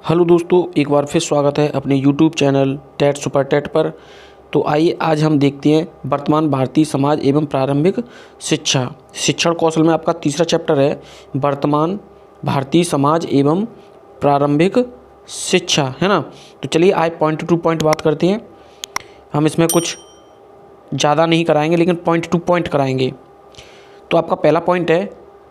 Hello दोस्तों, एक बार फिर स्वागत है अपने YouTube channel TET super TET पर। तो आइए आज हम देखते हैं वर्तमान भारतीय समाज एवं प्रारंभिक शिक्षा। शिक्षण कौशल में आपका तीसरा चैप्टर है वर्तमान भारतीय समाज एवं प्रारंभिक शिक्षा, है ना। तो चलिए आज पॉइंट टू पॉइंट बात करते हैं। हम इसमें कुछ ज़्यादा नहीं कराएंगे लेकिन पॉइंट टू पॉइंट कराएंगे। तो आपका पहला पॉइंट है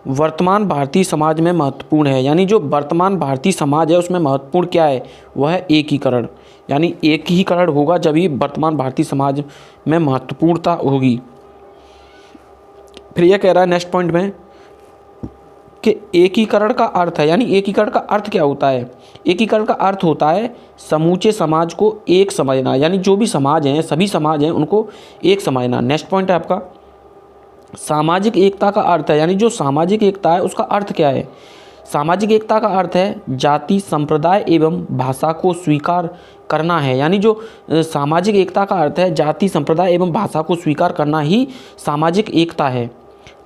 वर्तमान भारतीय समाज में महत्वपूर्ण है, यानी जो वर्तमान भारतीय समाज है उसमें महत्वपूर्ण क्या है, वह है एकीकरण। यानी एकीकरण होगा जब ही वर्तमान भारतीय समाज में महत्वपूर्णता होगी। फिर यह कह रहा है नेक्स्ट पॉइंट में कि एकीकरण का अर्थ है, यानी एकीकरण का अर्थ क्या होता है। एकीकरण का अर्थ होता है समूचे समाज को एक समझना, यानी जो भी समाज हैं सभी समाज हैं उनको एक समझना। नेक्स्ट पॉइंट है आपका सामाजिक एकता का अर्थ है, यानी जो सामाजिक एकता है उसका अर्थ क्या है। सामाजिक एकता का अर्थ है जाति संप्रदाय एवं भाषा को स्वीकार करना है, यानी जो सामाजिक एकता का अर्थ है जाति संप्रदाय एवं भाषा को स्वीकार करना ही सामाजिक एकता है।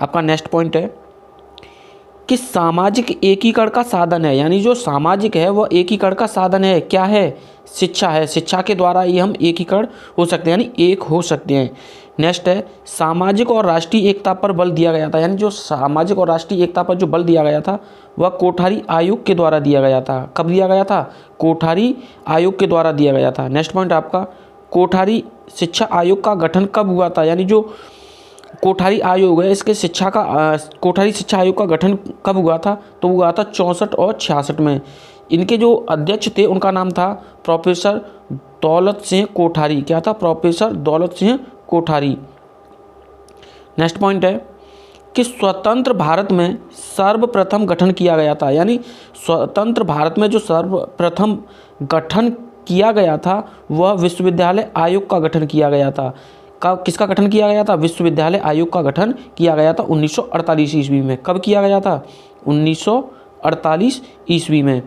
आपका नेक्स्ट पॉइंट है कि सामाजिक एकीकरण का साधन है, यानी जो सामाजिक है वह एकीकरण का साधन है, क्या है, शिक्षा है। शिक्षा के द्वारा ही हम एकीकरण हो सकते हैं, यानी एक हो सकते हैं। नेक्स्ट है सामाजिक और राष्ट्रीय एकता पर बल दिया गया था, यानी जो सामाजिक और राष्ट्रीय एकता पर जो बल दिया गया था वह कोठारी आयोग के द्वारा दिया गया था। कब दिया गया था, कोठारी आयोग के द्वारा दिया गया था। नेक्स्ट पॉइंट आपका कोठारी शिक्षा आयोग का गठन कब हुआ था, यानी जो कोठारी आयोग है इसके कोठारी शिक्षा आयोग का गठन कब हुआ था, तो हुआ था 64 और 66 में। इनके जो अध्यक्ष थे उनका नाम था प्रोफेसर दौलत सिंह कोठारी। क्या था, professor Daulat Singh Kothari. Next point है कि स्वतंत्र भारत में सर्वप्रथम गठन किया गया था, यानी स्वतंत्र भारत में जो सर्वप्रथम गठन किया गया था वह विश्वविद्यालय आयोग का गठन किया गया था। किसका गठन किया गया था, विश्वविद्यालय आयोग का गठन किया गया था 1948 ईस्वी में। कब किया गया था, 1948 ईस्वी में,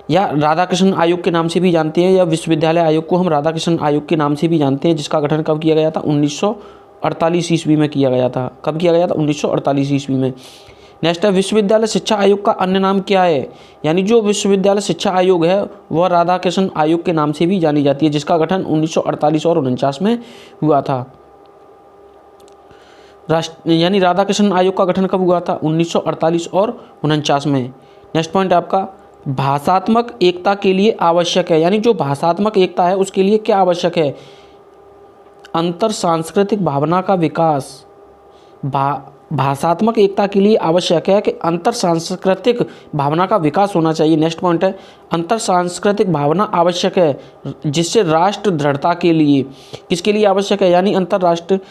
या राधाकृष्ण आयोग के नाम से भी जानते हैं, या विश्वविद्यालय आयोग को हम राधाकृष्ण आयोग के नाम से भी जानते हैं, जिसका गठन कब किया गया था, 1948 ईस्वी में किया गया था। कब किया गया था, 1948 ईस्वी में। नेक्स्ट है विश्वविद्यालय शिक्षा आयोग का अन्य नाम क्या है, यानी जो विश्वविद्यालय शिक्षा आयोग है वह राधाकृष्ण आयोग के नाम से भी जानी जाती है, जिसका गठन 1948 और 49 में हुआ था। यानी राधाकृष्ण आयोग का गठन कब हुआ था, 1948 और 49 में। नेक्स्ट पॉइंट आपका भाषात्मक एकता के लिए आवश्यक है, यानी जो भाषात्मक एकता है उसके लिए क्या आवश्यक है, अंतर सांस्कृतिक भावना का विकास। भाषात्मक एकता के लिए आवश्यक है कि अंतर सांस्कृतिक भावना का विकास होना चाहिए। नेक्स्ट पॉइंट है अंतर सांस्कृतिक भावना आवश्यक है जिससे राष्ट्र दृढ़ता के लिए, किसके लिए आवश्यक है, यानी अंतर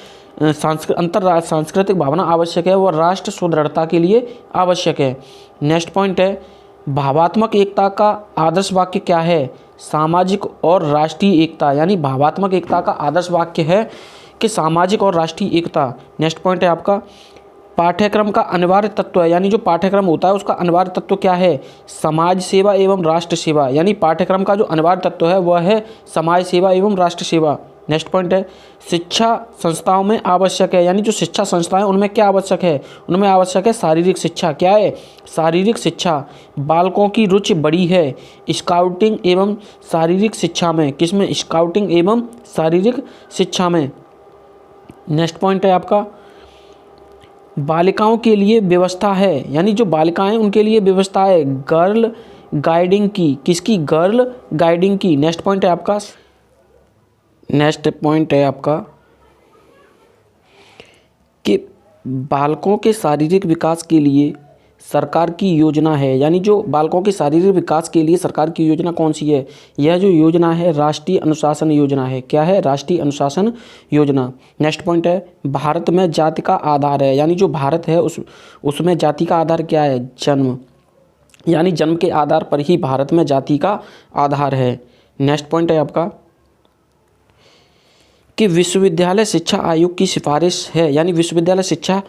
सांस्कृतिक भावना आवश्यक है, वह राष्ट्र सुदृढ़ता के लिए आवश्यक है। नेक्स्ट पॉइंट है भावात्मक एकता का आदर्श वाक्य क्या है, सामाजिक और राष्ट्रीय एकता, यानी भावात्मक एकता का आदर्श वाक्य है कि सामाजिक और राष्ट्रीय एकता। नेक्स्ट पॉइंट है आपका पाठ्यक्रम का अनिवार्य तत्व है, यानी जो पाठ्यक्रम होता है उसका अनिवार्य तत्व क्या है, समाज सेवा एवं राष्ट्र सेवा, यानी पाठ्यक्रम का जो अनिवार्य तत्व है वह है समाज सेवा एवं राष्ट्र सेवा। नेक्स्ट पॉइंट है शिक्षा संस्थाओं में आवश्यक है, यानी जो शिक्षा संस्थाएं उनमें क्या आवश्यक है, उनमें आवश्यक है शारीरिक शिक्षा। क्या है, शारीरिक शिक्षा। बालकों की रुचि बड़ी है स्काउटिंग एवं शारीरिक शिक्षा में, किसमें, स्काउटिंग एवं शारीरिक शिक्षा में। नेक्स्ट पॉइंट है आपका बालिकाओं के लिए व्यवस्था है, यानी जो बालिकाएं उनके लिए व्यवस्था है गर्ल गाइडिंग की, किसकी, गर्ल गाइडिंग की। नेक्स्ट पॉइंट है आपका कि बालकों के शारीरिक विकास के लिए सरकार की योजना है, यानी जो बालकों के शारीरिक विकास के लिए सरकार की योजना कौन सी है, यह जो योजना है राष्ट्रीय अनुशासन योजना है। क्या है, राष्ट्रीय अनुशासन योजना। नेक्स्ट पॉइंट है भारत में जाति का आधार है, यानी जो भारत है उसमें जाति का आधार क्या है, जन्म, यानी जन्म के आधार पर ही भारत में जाति का आधार है। नेक्स्ट पॉइंट है आपका कि विश्वविद्यालय शिक्षा आयोग की सिफारिश है, यानी विश्वविद्यालय शिक्षा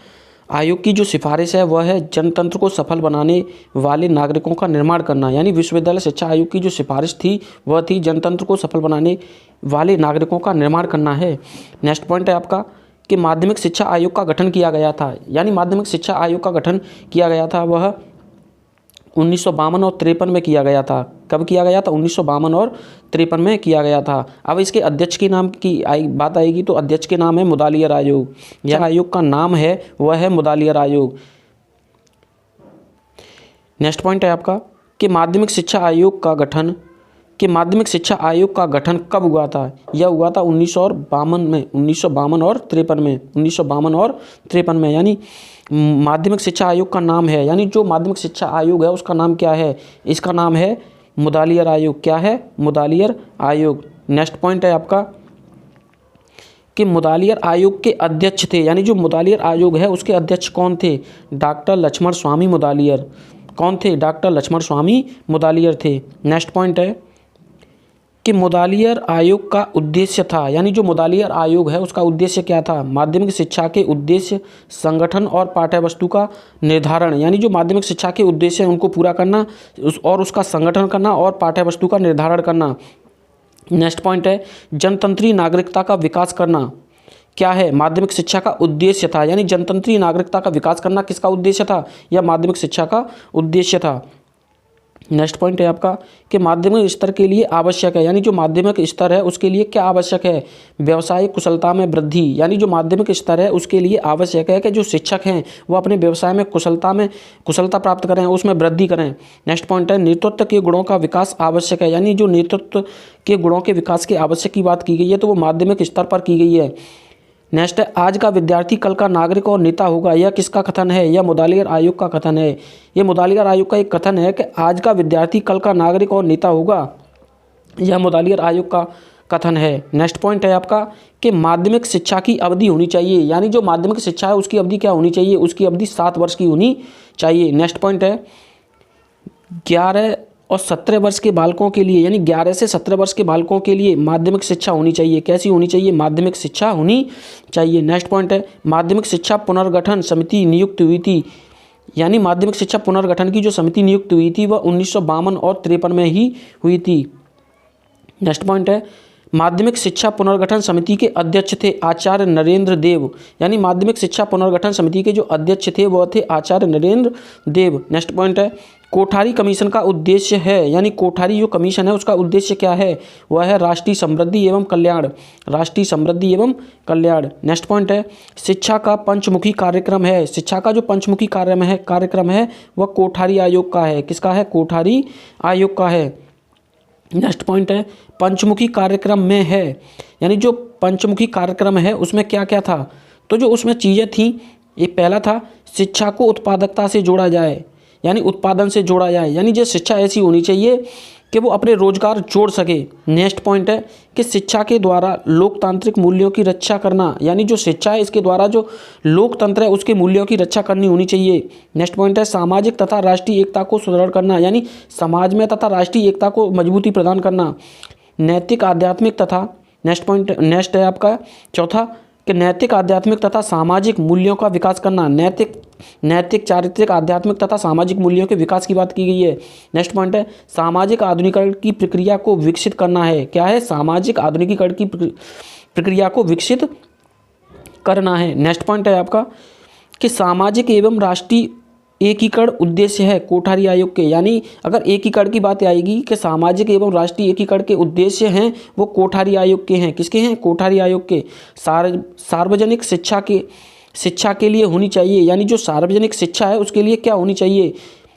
आयोग की जो सिफारिश है वह है जनतंत्र को सफल बनाने वाले नागरिकों का निर्माण करना, यानी विश्वविद्यालय शिक्षा आयोग की जो सिफारिश थी वह थी जनतंत्र को सफल बनाने वाले नागरिकों का निर्माण करना है। नेक्स्ट पॉइंट है आपका कि माध्यमिक शिक्षा आयोग का गठन किया गया था, यानी माध्यमिक शिक्षा आयोग का गठन किया गया था वह 1952 और 53 में किया गया था। कब किया गया था? 1952 और 53 में किया गया था। अब इसके अध्यक्ष के नाम की बात आएगी तो अध्यक्ष के नाम है मुदालियर आयोग। यह आयोग का नाम है वह है मुदालियर आयोग। नेक्स्ट पॉइंट है आपका कि माध्यमिक शिक्षा आयोग का गठन कब हुआ था? यह हुआ था 1952 में, 1952 और 53 में, 1952 और 53 में। यानी माध्यमिक शिक्षा आयोग का नाम है, यानी जो माध्यमिक शिक्षा आयोग है उसका नाम क्या है? इसका नाम है मुदालियर आयोग। क्या है? मुदालियर आयोग। नेक्स्ट पॉइंट है आपका कि मुदालियर आयोग के अध्यक्ष थे, यानी जो मुदालियर आयोग है उसके अध्यक्ष कौन थे? डॉक्टर लक्ष्मण स्वामी मुदालियर। कौन थे? डॉक्टर लक्ष्मण स्वामी मुदालियर थे। नेक्स्ट पॉइंट है कि मुदालियर आयोग का उद्देश्य था, यानी जो मुदालियर आयोग है उसका उद्देश्य क्या था? माध्यमिक शिक्षा के उद्देश्य, संगठन और पाठ्यवस्तु का निर्धारण, यानी जो माध्यमिक शिक्षा के उद्देश्य हैं उनको पूरा करना और उसका संगठन करना और पाठ्यवस्तु का निर्धारण करना। नेक्स्ट पॉइंट है जनतंत्री नागरिकता का विकास करना। क्या है? माध्यमिक शिक्षा का उद्देश्य था, यानी जनतंत्री नागरिकता का विकास करना किसका उद्देश्य था? यह माध्यमिक शिक्षा का उद्देश्य था। नेक्स्ट पॉइंट है आपका कि माध्यमिक स्तर के लिए आवश्यक है, यानी जो माध्यमिक स्तर है उसके लिए क्या आवश्यक है? व्यवसायिक कुशलता में वृद्धि, यानी जो माध्यमिक स्तर है उसके लिए आवश्यक है कि जो शिक्षक हैं वो अपने व्यवसाय में कुशलता प्राप्त करें, उसमें वृद्धि करें। नेक्स्ट पॉइंट है नेतृत्व के गुणों का विकास आवश्यक है, यानी जो नेतृत्व के गुणों के विकास के आवश्यक की बात की गई है तो वो माध्यमिक स्तर पर की गई है। नेक्स्ट है आज का विद्यार्थी कल का नागरिक और नेता होगा। यह किसका कथन है? यह मुदालियर आयोग का कथन है। यह मुदालियर आयोग का एक कथन है कि आज का विद्यार्थी कल का नागरिक और नेता होगा। यह मुदालियर आयोग का कथन है। नेक्स्ट पॉइंट है आपका कि माध्यमिक शिक्षा की अवधि होनी चाहिए, यानी जो माध्यमिक शिक्षा है उसकी अवधि क्या होनी चाहिए? उसकी अवधि 7 वर्ष की होनी चाहिए। नेक्स्ट पॉइंट है 11 और 17 वर्ष के बालकों के लिए, यानी 11 से 17 वर्ष के बालकों के लिए माध्यमिक शिक्षा होनी चाहिए। कैसी होनी चाहिए? माध्यमिक शिक्षा होनी चाहिए। नेक्स्ट पॉइंट है माध्यमिक शिक्षा पुनर्गठन समिति नियुक्त हुई थी, यानी माध्यमिक शिक्षा पुनर्गठन की जो समिति नियुक्त हुई थी वह 1952 और 53 में ही हुई थी। नेक्स्ट पॉइंट है माध्यमिक शिक्षा पुनर्गठन समिति के अध्यक्ष थे आचार्य नरेंद्र देव, यानी माध्यमिक शिक्षा पुनर्गठन समिति के जो अध्यक्ष थे वह थे आचार्य नरेंद्र देव। नेक्स्ट पॉइंट है कोठारी कमीशन का उद्देश्य है, यानी कोठारी जो कमीशन है उसका उद्देश्य क्या है? वह है राष्ट्रीय समृद्धि एवं कल्याण, राष्ट्रीय समृद्धि एवं कल्याण। नेक्स्ट पॉइंट है शिक्षा का पंचमुखी कार्यक्रम है। शिक्षा का जो पंचमुखी कार्यक्रम है वह कोठारी आयोग का है। किसका है? कोठारी आयोग का है। नेक्स्ट पॉइंट है पंचमुखी कार्यक्रम में है, यानी जो पंचमुखी कार्यक्रम है उसमें क्या क्या था? तो जो उसमें चीज़ें थी, ये पहला था शिक्षा को उत्पादकता से जोड़ा जाए, यानी उत्पादन से जोड़ा जाए, यानी जो शिक्षा ऐसी होनी चाहिए कि वो अपने रोजगार जोड़ सके। नेक्स्ट पॉइंट है कि शिक्षा के द्वारा लोकतांत्रिक मूल्यों की रक्षा करना, यानी जो शिक्षा है इसके द्वारा जो लोकतंत्र है उसके मूल्यों की रक्षा करनी होनी चाहिए। नेक्स्ट पॉइंट है सामाजिक तथा राष्ट्रीय एकता को सुदृढ़ करना, यानी समाज में तथा राष्ट्रीय एकता को मजबूती प्रदान करना। नैतिक आध्यात्मिक तथा नेक्स्ट है आपका चौथा कि नैतिक आध्यात्मिक तथा सामाजिक मूल्यों का विकास करना। नैतिक चारित्रिक आध्यात्मिक तथा सामाजिक मूल्यों के विकास की बात की गई है। नेक्स्ट पॉइंट है सामाजिक आधुनिकीकरण की प्रक्रिया को विकसित करना है। क्या है? सामाजिक आधुनिकीकरण की प्रक्रिया को विकसित करना है। नेक्स्ट पॉइंट है आपका कि सामाजिक एवं राष्ट्रीय एकीकरण उद्देश्य है कोठारी आयोग के, यानी अगर एकीकरण की बात आएगी कि सामाजिक एवं राष्ट्रीय एकीकरण के उद्देश्य हैं वो कोठारी आयोग के हैं। किसके हैं? कोठारी आयोग के। सार्वजनिक शिक्षा के लिए होनी चाहिए, यानी जो सार्वजनिक शिक्षा है उसके लिए क्या होनी चाहिए?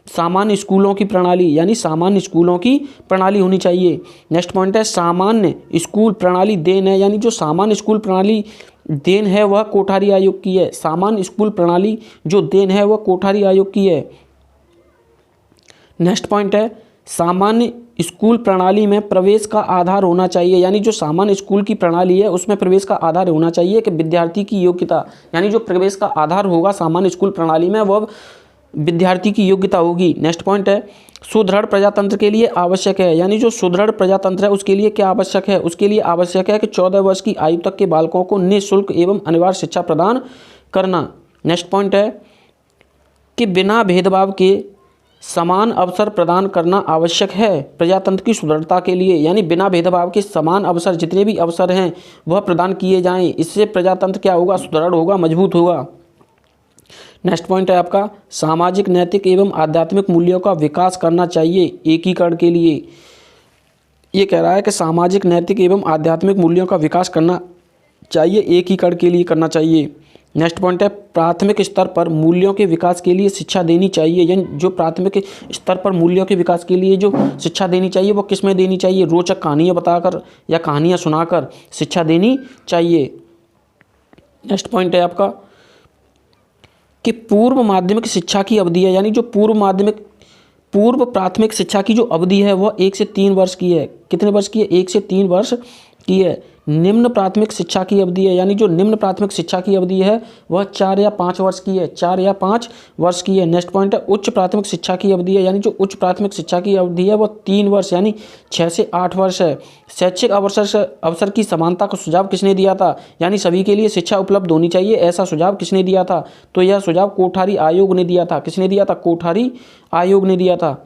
सामान्य स्कूलों की प्रणाली, यानी सामान्य स्कूलों की प्रणाली होनी चाहिए। नेक्स्ट पॉइंट है सामान्य स्कूल प्रणाली देन है, यानी जो सामान्य स्कूल प्रणाली देन है वह कोठारी आयोग की है। सामान्य स्कूल प्रणाली जो देन है वह कोठारी आयोग की है। नेक्स्ट पॉइंट है सामान्य स्कूल प्रणाली में प्रवेश का आधार होना चाहिए, यानी जो सामान्य स्कूल की प्रणाली है उसमें प्रवेश का आधार होना चाहिए कि विद्यार्थी की योग्यता, यानी जो प्रवेश का आधार होगा सामान्य स्कूल प्रणाली में वह विद्यार्थी की योग्यता होगी। नेक्स्ट पॉइंट है सुदृढ़ प्रजातंत्र के लिए आवश्यक है, यानी जो सुदृढ़ प्रजातंत्र है उसके लिए क्या आवश्यक है? उसके लिए आवश्यक है कि 14 वर्ष की आयु तक के बालकों को निःशुल्क एवं अनिवार्य शिक्षा प्रदान करना। नेक्स्ट पॉइंट है कि बिना भेदभाव के समान अवसर प्रदान करना आवश्यक है प्रजातंत्र की सुदृढ़ता के लिए, यानी बिना भेदभाव के समान अवसर, जितने भी अवसर हैं वह प्रदान किए जाएं। इससे प्रजातंत्र क्या होगा? सुदृढ़ होगा, मजबूत होगा। नेक्स्ट पॉइंट है आपका सामाजिक, नैतिक एवं आध्यात्मिक मूल्यों का विकास करना चाहिए एकीकरण के लिए। ये कह रहा है कि सामाजिक, नैतिक एवं आध्यात्मिक मूल्यों का विकास करना चाहिए, एकीकरण के लिए करना चाहिए। नेक्स्ट पॉइंट है प्राथमिक स्तर पर मूल्यों के विकास के लिए शिक्षा देनी चाहिए। यानी जो प्राथमिक स्तर पर मूल्यों के विकास के लिए जो शिक्षा देनी चाहिए वो किस में देनी चाहिए? रोचक कहानियाँ बताकर या कहानियाँ सुनाकर शिक्षा देनी चाहिए। नेक्स्ट पॉइंट है आपका कि पूर्व माध्यमिक शिक्षा की अवधि है, यानी जो पूर्व प्राथमिक शिक्षा की जो अवधि है वह 1 से 3 वर्ष की है। कितने वर्ष की है? 1 से 3 वर्ष की है। निम्न प्राथमिक शिक्षा की अवधि है, यानी जो निम्न प्राथमिक शिक्षा की अवधि है वह 4 या 5 वर्ष की है, 4 या 5 वर्ष की है। नेक्स्ट पॉइंट है उच्च प्राथमिक शिक्षा की अवधि है, यानी जो उच्च प्राथमिक शिक्षा की अवधि है वह 3 वर्ष यानी 6 से 8 वर्ष है। शैक्षिक अवसर की समानता का सुझाव किसने दिया था? यानी सभी के लिए शिक्षा उपलब्ध होनी चाहिए, ऐसा सुझाव किसने दिया था? तो यह सुझाव कोठारी आयोग ने दिया था। किसने दिया था? कोठारी आयोग ने दिया था।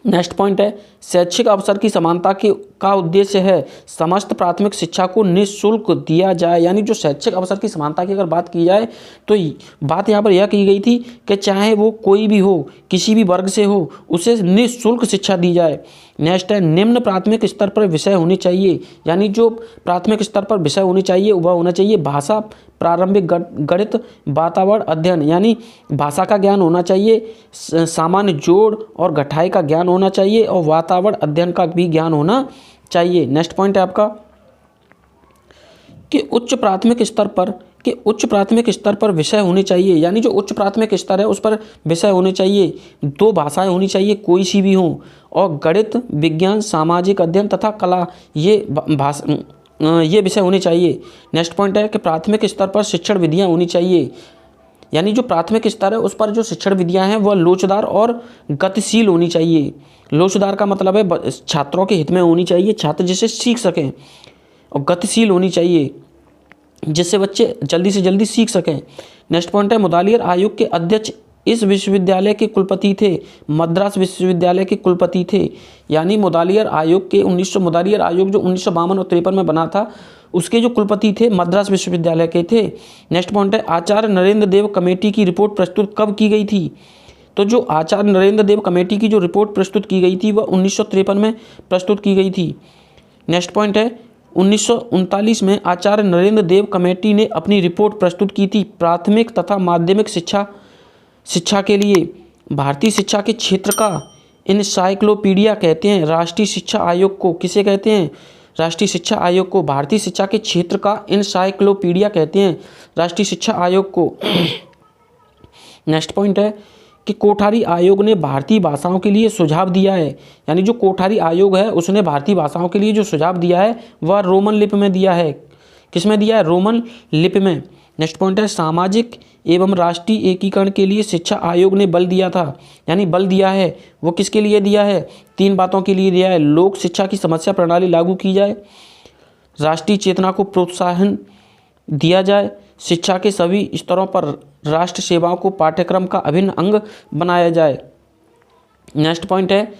नेक्स्ट पॉइंट है शैक्षिक अवसर की समानता का उद्देश्य है समस्त प्राथमिक शिक्षा को निःशुल्क दिया जाए। यानी जो शैक्षिक अवसर की समानता की अगर बात की जाए तो बात यहाँ पर यह की गई थी कि चाहे वो कोई भी हो, किसी भी वर्ग से हो, उसे निःशुल्क शिक्षा दी जाए। नेक्स्ट है निम्न प्राथमिक स्तर पर विषय होने चाहिए, यानी जो प्राथमिक स्तर पर विषय होने चाहिए वह होना चाहिए भाषा, प्रारंभिक गणित, वातावरण अध्ययन, यानी भाषा का ज्ञान होना चाहिए, सामान्य जोड़ और घटाई का ज्ञान होना चाहिए और वातावरण अध्ययन का भी ज्ञान होना चाहिए। नेक्स्ट पॉइंट है आपका कि उच्च प्राथमिक स्तर पर विषय होने चाहिए, यानी जो उच्च प्राथमिक स्तर है उस पर विषय होने चाहिए। 2 भाषाएं होनी चाहिए, कोई सी भी हो, और गणित, विज्ञान, सामाजिक अध्ययन तथा कला ये विषय होने चाहिए। नेक्स्ट पॉइंट है कि प्राथमिक स्तर पर शिक्षण विधियाँ होनी चाहिए, यानी जो प्राथमिक स्तर है उस पर जो शिक्षण विधियाँ हैं वह लोचदार और गतिशील होनी चाहिए। लोचदार का मतलब है छात्रों के हित में होनी चाहिए, छात्र जिसे सीख सकें, और गतिशील होनी चाहिए जिससे बच्चे जल्दी से जल्दी सीख सकें। नेक्स्ट पॉइंट है मुदालियर आयोग के अध्यक्ष इस विश्वविद्यालय के कुलपति थे, मद्रास विश्वविद्यालय के कुलपति थे। यानी मुदालियर आयोग जो 1952 और 53 में बना था उसके जो कुलपति थे मद्रास विश्वविद्यालय के थे। नेक्स्ट पॉइंट है आचार्य नरेंद्र देव कमेटी की रिपोर्ट प्रस्तुत कब की गई थी? तो जो आचार्य नरेंद्र देव कमेटी की जो रिपोर्ट प्रस्तुत की गई थी वह 1953 में प्रस्तुत की गई थी। नेक्स्ट पॉइंट है 1939 में आचार्य नरेंद्र देव कमेटी ने अपनी रिपोर्ट प्रस्तुत की थी प्राथमिक तथा माध्यमिक शिक्षा के लिए भारतीय शिक्षा के क्षेत्र का इनसाइक्लोपीडिया कहते हैं। राष्ट्रीय शिक्षा आयोग को किसे कहते हैं? राष्ट्रीय शिक्षा आयोग को भारतीय शिक्षा के क्षेत्र का इनसाइक्लोपीडिया कहते हैं, राष्ट्रीय शिक्षा आयोग को। नेक्स्ट पॉइंट है कि कोठारी आयोग ने भारतीय भाषाओं के लिए सुझाव दिया है, यानी जो कोठारी आयोग है उसने भारतीय भाषाओं के लिए जो सुझाव दिया है वह रोमन लिपि में दिया है। किस में दिया है? रोमन लिपि में। नेक्स्ट पॉइंट है सामाजिक एवं राष्ट्रीय एकीकरण के लिए शिक्षा आयोग ने बल दिया था, यानी बल दिया है वो किसके लिए दिया है? 3 बातों के लिए दिया है। लोक शिक्षा की समस्या प्रणाली लागू की जाए, राष्ट्रीय चेतना को प्रोत्साहन दिया जाए, शिक्षा के सभी स्तरों पर राष्ट्र सेवाओं को पाठ्यक्रम का अभिन्न अंग बनाया जाए। नेक्स्ट पॉइंट है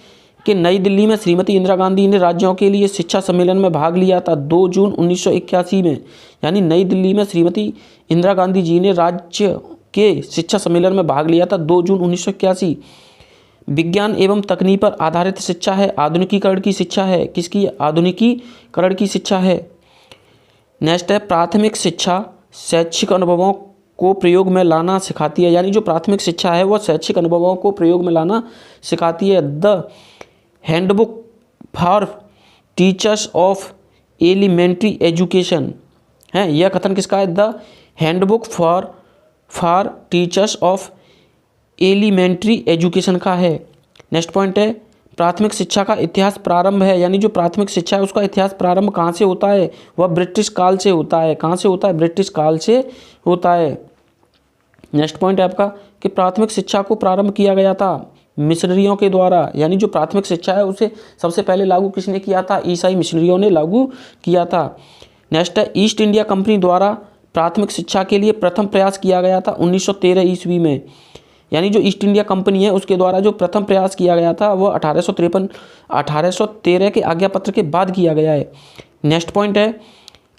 कि नई दिल्ली में श्रीमती इंदिरा गांधी ने राज्यों के लिए शिक्षा सम्मेलन में भाग लिया था 2 जून 1981 में, यानी नई दिल्ली में श्रीमती इंदिरा गांधी जी ने राज्य के शिक्षा सम्मेलन में भाग लिया था 2 जून 1981। विज्ञान एवं तकनीक पर आधारित शिक्षा है, आधुनिकीकरण की शिक्षा है। किसकी? आधुनिकीकरण की शिक्षा है। नेक्स्ट है प्राथमिक शिक्षा शैक्षिक अनुभवों को प्रयोग में लाना सिखाती है, यानी जो प्राथमिक शिक्षा है वह शैक्षिक अनुभवों को प्रयोग में लाना सिखाती है। The handbook for teachers of elementary education है, यह कथन किसका है? The handbook for teachers of elementary education का है। नेक्स्ट पॉइंट है प्राथमिक शिक्षा का इतिहास प्रारंभ है, यानी जो प्राथमिक शिक्षा है उसका इतिहास प्रारंभ कहाँ से होता है? वह ब्रिटिश काल से होता है। कहाँ से होता है? ब्रिटिश काल से होता है। नेक्स्ट पॉइंट है आपका कि प्राथमिक शिक्षा को प्रारंभ किया गया था मिशनरियों के द्वारा, यानी जो प्राथमिक शिक्षा है उसे सबसे पहले लागू किसने किया था? ईसाई मिशनरियों ने लागू किया था। नेक्स्ट है ईस्ट इंडिया कंपनी द्वारा प्राथमिक शिक्षा के लिए प्रथम प्रयास किया गया था 1913 ईस्वी में, यानी जो ईस्ट इंडिया कंपनी है उसके द्वारा जो प्रथम प्रयास किया गया था वह 1813 के आज्ञा पत्र के बाद किया गया है। नेक्स्ट पॉइंट है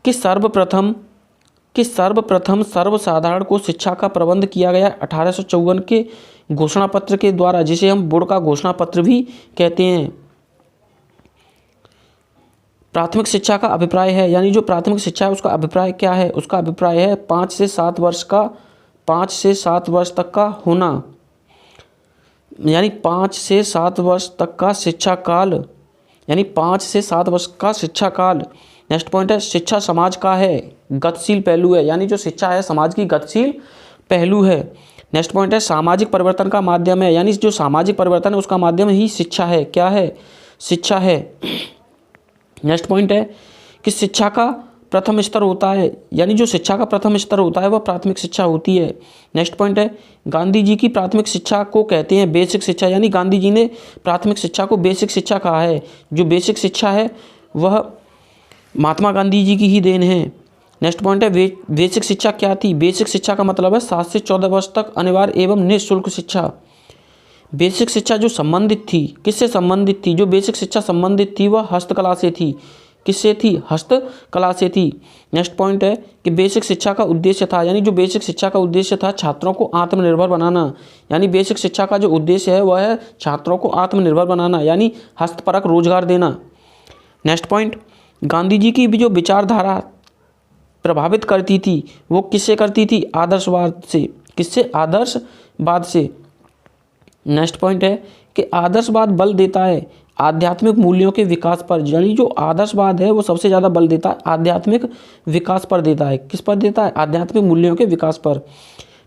कि सर्वप्रथम कि सर्वप्रथम सर्वसाधारण को शिक्षा का प्रबंध किया गया 1854 के घोषणा पत्र के द्वारा, जिसे हम बोर्ड का घोषणा पत्र भी कहते हैं। प्राथमिक शिक्षा का अभिप्राय है, यानी जो प्राथमिक शिक्षा है उसका अभिप्राय क्या है? उसका अभिप्राय है 5 से 7 वर्ष तक का होना, यानी 5 से 7 वर्ष तक का शिक्षा काल, यानी 5 से 7 वर्ष का शिक्षा काल। नेक्स्ट पॉइंट है शिक्षा समाज का है गतिशील पहलू है, यानी जो शिक्षा है समाज की गतिशील पहलू है। नेक्स्ट पॉइंट है सामाजिक परिवर्तन का माध्यम है, यानी जो सामाजिक परिवर्तन है उसका माध्यम ही शिक्षा है। क्या है? शिक्षा है। नेक्स्ट पॉइंट है कि शिक्षा का प्रथम स्तर होता है, यानी जो शिक्षा का प्रथम स्तर होता है वह प्राथमिक शिक्षा होती है। नेक्स्ट पॉइंट है गांधी जी की प्राथमिक शिक्षा को कहते हैं बेसिक शिक्षा, यानी गांधी जी ने प्राथमिक शिक्षा को बेसिक शिक्षा कहा है। जो बेसिक शिक्षा है वह महात्मा गांधी जी की ही देन है। नेक्स्ट पॉइंट है बेसिक शिक्षा क्या थी? बेसिक शिक्षा का मतलब है 7 से 14 वर्ष तक अनिवार्य एवं निःशुल्क शिक्षा। बेसिक शिक्षा जो संबंधित थी, किससे संबंधित थी? जो बेसिक शिक्षा संबंधित थी वह हस्तकला से थी। किससे थी? हस्तकला से थी। नेक्स्ट पॉइंट है कि बेसिक शिक्षा का उद्देश्य था, यानी जो बेसिक शिक्षा का उद्देश्य था छात्रों को आत्मनिर्भर बनाना, यानी बेसिक शिक्षा का जो उद्देश्य है वह है छात्रों को आत्मनिर्भर बनाना, यानी हस्तपरक रोजगार देना। नेक्स्ट पॉइंट गांधी जी की भी जो विचारधारा प्रभावित करती थी वो किससे करती थी? आदर्शवाद से। किससे? आदर्शवाद से। नेक्स्ट पॉइंट है कि आदर्शवाद बल देता है आध्यात्मिक मूल्यों के विकास पर, यानी जो आदर्शवाद है वो सबसे ज़्यादा बल देता है आध्यात्मिक विकास पर देता है। किस पर देता है? आध्यात्मिक मूल्यों के विकास पर।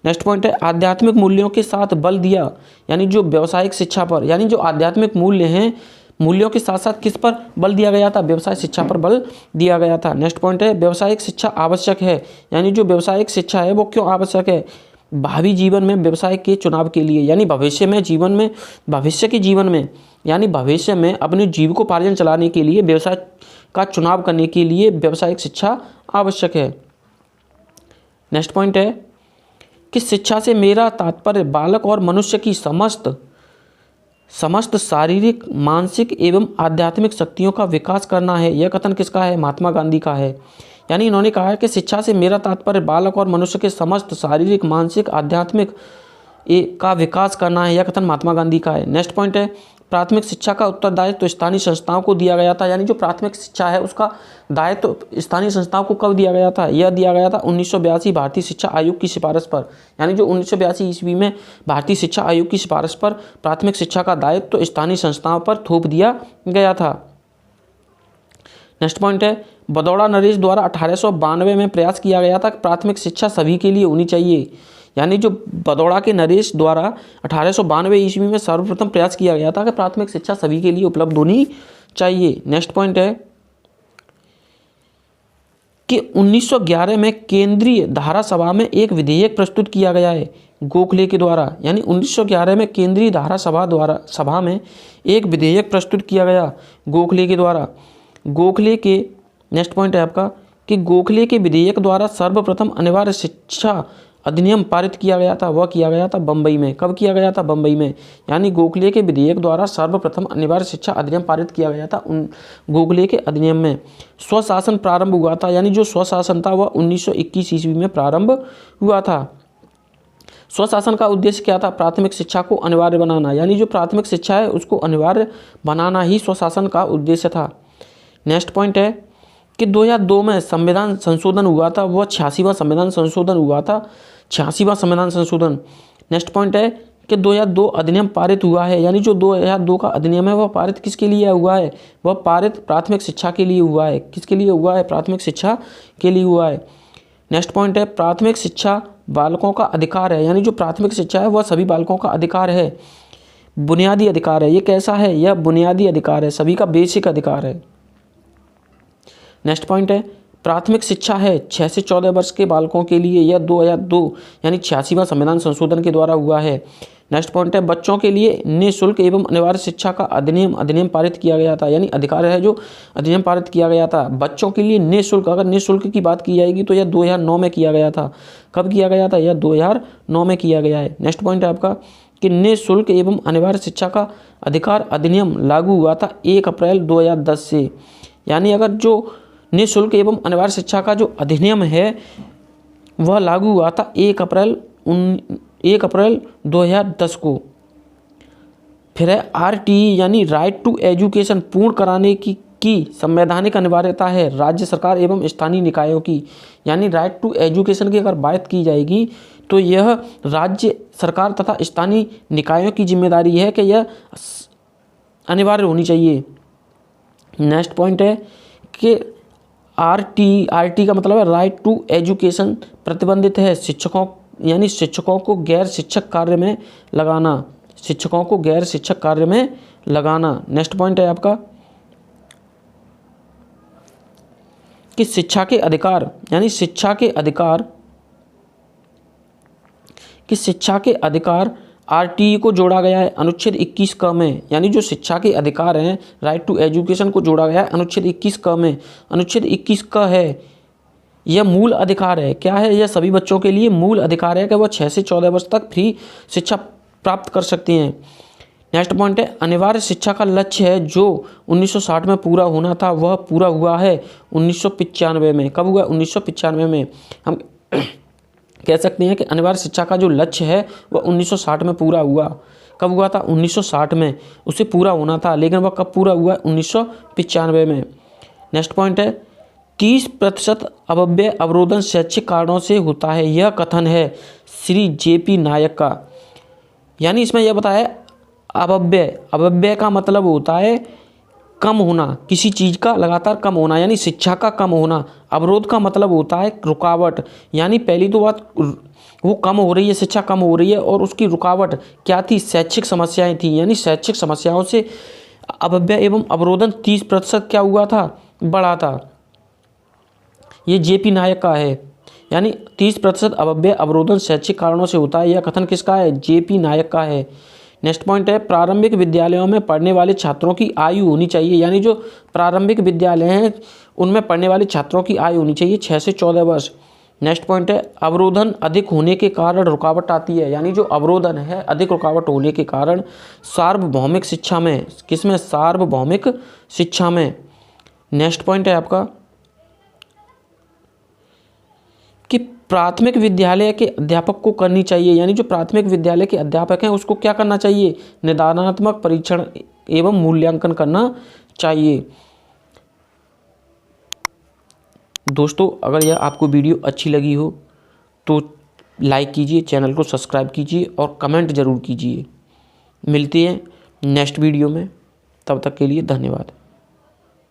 नेक्स्ट पॉइंट है आध्यात्मिक मूल्यों के साथ बल दिया, यानी जो व्यावसायिक शिक्षा पर, यानी जो आध्यात्मिक मूल्य हैं मूल्यों के साथ साथ किस पर बल दिया गया था? व्यवसाय शिक्षा पर बल दिया गया था। नेक्स्ट पॉइंट है व्यावसायिक शिक्षा आवश्यक है, यानी जो व्यावसायिक शिक्षा है वो क्यों आवश्यक है? भावी जीवन में व्यवसाय के चुनाव के लिए, यानी भविष्य के जीवन में यानी भविष्य में अपने जीविकोपार्जन चलाने के लिए व्यवसाय का चुनाव करने के लिए व्यावसायिक शिक्षा आवश्यक है। नेक्स्ट पॉइंट है कि शिक्षा से मेरा तात्पर्य बालक और मनुष्य की समस्त शारीरिक, मानसिक एवं आध्यात्मिक शक्तियों का विकास करना है। यह कथन किसका है? महात्मा गांधी का है। यानी इन्होंने कहा है कि शिक्षा से मेरा तात्पर्य बालक और मनुष्य के समस्त शारीरिक, मानसिक, आध्यात्मिक का विकास करना है। यह कथन महात्मा गांधी का है। नेक्स्ट पॉइंट है प्राथमिक शिक्षा का उत्तरदायित्व तो स्थानीय संस्थाओं को दिया गया था, यानी जो प्राथमिक शिक्षा है उसका दायित्व तो स्थानीय संस्थाओं को कब दिया गया था? यह दिया गया था 1982 भारतीय शिक्षा आयोग की सिफारिश पर, यानी जो 1982 ईस्वी में भारतीय शिक्षा आयोग की सिफारिश पर प्राथमिक शिक्षा का दायित्व तो स्थानीय संस्थाओं पर थोप दिया गया था। नेक्स्ट पॉइंट है बदौड़ा नरेश द्वारा 1892 में प्रयास किया गया था कि प्राथमिक शिक्षा सभी के लिए होनी चाहिए, यानी जो बदौड़ा के नरेश द्वारा 1892 ईस्वी में सर्वप्रथम प्रयास किया गया था कि प्राथमिक शिक्षा सभी के लिए उपलब्ध होनी चाहिए। नेक्स्ट पॉइंट है कि 1911 में केंद्रीय धारा सभा में एक विधेयक प्रस्तुत किया गया है गोखले के द्वारा, यानी 1911 में केंद्रीय धारा सभा में एक विधेयक प्रस्तुत किया गया गोखले के द्वारा। गोखले के नेक्स्ट पॉइंट है आपका कि गोखले के विधेयक द्वारा सर्वप्रथम अनिवार्य शिक्षा अधिनियम पारित किया गया था, वह किया गया था बम्बई में। कब किया गया था? बम्बई में। यानी गोखले के विधेयक द्वारा सर्वप्रथम अनिवार्य शिक्षा अधिनियम पारित किया गया था उन गोखले के अधिनियम में। स्वशासन प्रारंभ हुआ था, यानी जो स्वशासन था वह 1921 ईस्वी में प्रारंभ हुआ था। स्वशासन का उद्देश्य क्या था? प्राथमिक शिक्षा को अनिवार्य बनाना, यानी जो प्राथमिक शिक्षा है उसको अनिवार्य बनाना ही स्वशासन का उद्देश्य था। नेक्स्ट पॉइंट है कि 2002 में संविधान संशोधन हुआ था, वह 86वां संविधान संशोधन हुआ था, 86वां संविधान संशोधन। नेक्स्ट पॉइंट है कि 2002 अधिनियम पारित हुआ है, यानी जो 2002 का अधिनियम है वह पारित किसके लिए हुआ है? वह पारित प्राथमिक शिक्षा के लिए हुआ है। किसके लिए हुआ है? प्राथमिक शिक्षा के लिए हुआ है। नेक्स्ट पॉइंट है प्राथमिक शिक्षा बालकों का अधिकार है, यानी जो प्राथमिक शिक्षा है वह सभी बालकों का अधिकार है, बुनियादी अधिकार है। ये कैसा है? यह बुनियादी अधिकार है, सभी का बेसिक अधिकार है। नेक्स्ट पॉइंट है प्राथमिक शिक्षा है 6 से 14 वर्ष के बालकों के लिए, यह 2002 यानी 86वां संविधान संशोधन के द्वारा हुआ है। नेक्स्ट पॉइंट है बच्चों के लिए निःशुल्क एवं अनिवार्य शिक्षा का अधिनियम पारित किया गया था, यानी अधिकार है जो अधिनियम पारित किया गया था बच्चों के लिए निःशुल्क। अगर निःशुल्क की बात की जाएगी तो यह 2009 में किया गया था। कब किया गया था? यह 2009 में किया गया है। नेक्स्ट पॉइंट है आपका कि निःशुल्क एवं अनिवार्य शिक्षा का अधिकार अधिनियम लागू हुआ था 1 अप्रैल 2010 से, यानी अगर जो निःशुल्क एवं अनिवार्य शिक्षा का जो अधिनियम है वह लागू हुआ था 1 अप्रैल 2010 को। फिर है RTE यानी राइट टू एजुकेशन पूर्ण कराने की संवैधानिक अनिवार्यता है राज्य सरकार एवं स्थानीय निकायों की। यानी राइट टू एजुकेशन की अगर बात की जाएगी तो यह राज्य सरकार तथा स्थानीय निकायों की जिम्मेदारी है कि यह अनिवार्य होनी चाहिए। नेक्स्ट पॉइंट है कि RT का मतलब है राइट टू एजुकेशन प्रतिबंधित है शिक्षकों यानी शिक्षकों को गैर शिक्षक कार्य में लगाना, शिक्षकों को गैर शिक्षक कार्य में लगाना। नेक्स्ट पॉइंट है आपका कि शिक्षा के अधिकार यानी शिक्षा के अधिकार RTE को जोड़ा गया है अनुच्छेद 21 क में। यानी जो शिक्षा के अधिकार हैं राइट टू एजुकेशन को जोड़ा गया है अनुच्छेद 21 क में। अनुच्छेद 21 क है यह मूल अधिकार है। क्या है? यह सभी बच्चों के लिए मूल अधिकार है कि वह 6 से 14 वर्ष तक फ्री शिक्षा प्राप्त कर सकते हैं। नेक्स्ट पॉइंट है अनिवार्य शिक्षा का लक्ष्य है जो 1960 में पूरा होना था वह पूरा हुआ है 1995 में। कब हुआ? 1995 में। हम कह सकते हैं कि अनिवार्य शिक्षा का जो लक्ष्य है वह 1960 में पूरा हुआ। कब हुआ था? 1960 में उसे पूरा होना था, लेकिन वह कब पूरा हुआ? 1995 में। नेक्स्ट पॉइंट है 30% अपव्यय अवरोधन शैक्षिक कारणों से होता है। यह कथन है श्री JP नायक का। यानी इसमें यह बताया अपव्यय का मतलब होता है कम होना, किसी चीज़ का लगातार कम होना, यानी शिक्षा का कम होना। अवरोध का मतलब होता है रुकावट। यानी पहली तो बात वो कम हो रही है, शिक्षा कम हो रही है और उसकी रुकावट क्या थी? शैक्षिक समस्याएं थी। यानी शैक्षिक समस्याओं से अपव्यय एवं अवरोधन 30% क्या हुआ था? बढ़ा था। ये JP नायक का है। यानी 30% अपव्यय अवरोधन शैक्षिक कारणों से होता है। यह कथन किसका है? JP नायक का है। नेक्स्ट पॉइंट है प्रारंभिक विद्यालयों में पढ़ने वाले छात्रों की आयु होनी चाहिए। यानी जो प्रारंभिक विद्यालय हैं उनमें पढ़ने वाले छात्रों की आयु होनी चाहिए 6 से 14 वर्ष। नेक्स्ट पॉइंट है अवरोधन अधिक होने के कारण रुकावट आती है। यानी जो अवरोधन है अधिक रुकावट होने के कारण सार्वभौमिक शिक्षा में, किसमें? सार्वभौमिक शिक्षा में। नेक्स्ट पॉइंट है आपका कि प्राथमिक विद्यालय के अध्यापक को करनी चाहिए। यानी जो प्राथमिक विद्यालय के अध्यापक हैं उसको क्या करना चाहिए? निदानात्मक परीक्षण एवं मूल्यांकन करना चाहिए। दोस्तों अगर यह आपको वीडियो अच्छी लगी हो तो लाइक कीजिए, चैनल को सब्सक्राइब कीजिए और कमेंट ज़रूर कीजिए। मिलते हैं नेक्स्ट वीडियो में, तब तक के लिए धन्यवाद।